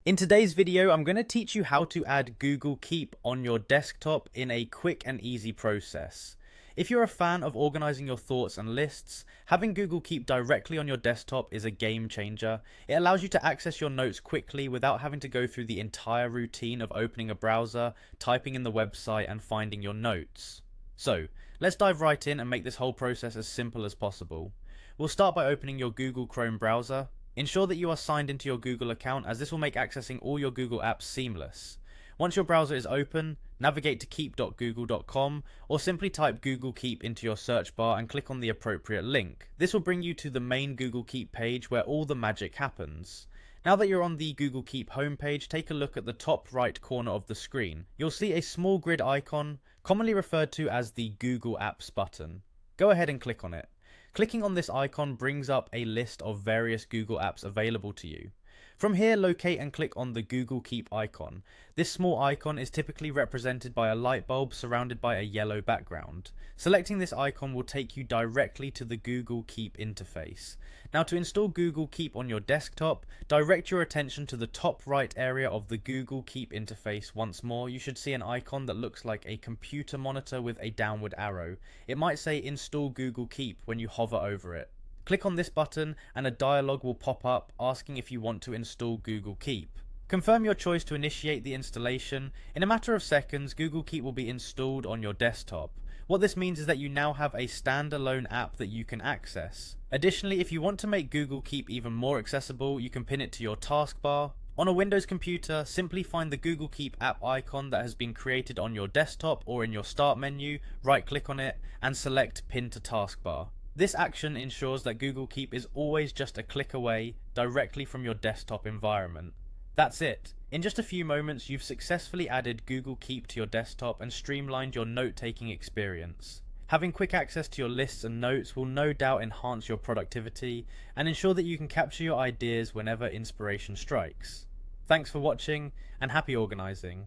In today's video, I'm going to teach you how to add Google Keep on your desktop in a quick and easy process. If you're a fan of organizing your thoughts and lists, having Google Keep directly on your desktop is a game changer. It allows you to access your notes quickly without having to go through the entire routine of opening a browser, typing in the website, and finding your notes. So, let's dive right in and make this whole process as simple as possible. We'll start by opening your Google Chrome browser. Ensure that you are signed into your Google account, as this will make accessing all your Google apps seamless. Once your browser is open, navigate to keep.google.com or simply type Google Keep into your search bar and click on the appropriate link. This will bring you to the main Google Keep page where all the magic happens. Now that you're on the Google Keep homepage, take a look at the top right corner of the screen. You'll see a small grid icon, commonly referred to as the Google Apps button. Go ahead and click on it. Clicking on this icon brings up a list of various Google apps available to you. From here, locate and click on the Google Keep icon. This small icon is typically represented by a light bulb surrounded by a yellow background. Selecting this icon will take you directly to the Google Keep interface. Now, to install Google Keep on your desktop, direct your attention to the top right area of the Google Keep interface. Once more, you should see an icon that looks like a computer monitor with a downward arrow. It might say Install Google Keep when you hover over it. Click on this button and a dialog will pop up asking if you want to install Google Keep. Confirm your choice to initiate the installation. In a matter of seconds, Google Keep will be installed on your desktop. What this means is that you now have a standalone app that you can access. Additionally, if you want to make Google Keep even more accessible, you can pin it to your taskbar. On a Windows computer, simply find the Google Keep app icon that has been created on your desktop or in your start menu, right click on it and select Pin to Taskbar. This action ensures that Google Keep is always just a click away, directly from your desktop environment. That's it. In just a few moments, you've successfully added Google Keep to your desktop and streamlined your note-taking experience. Having quick access to your lists and notes will no doubt enhance your productivity and ensure that you can capture your ideas whenever inspiration strikes. Thanks for watching and happy organizing.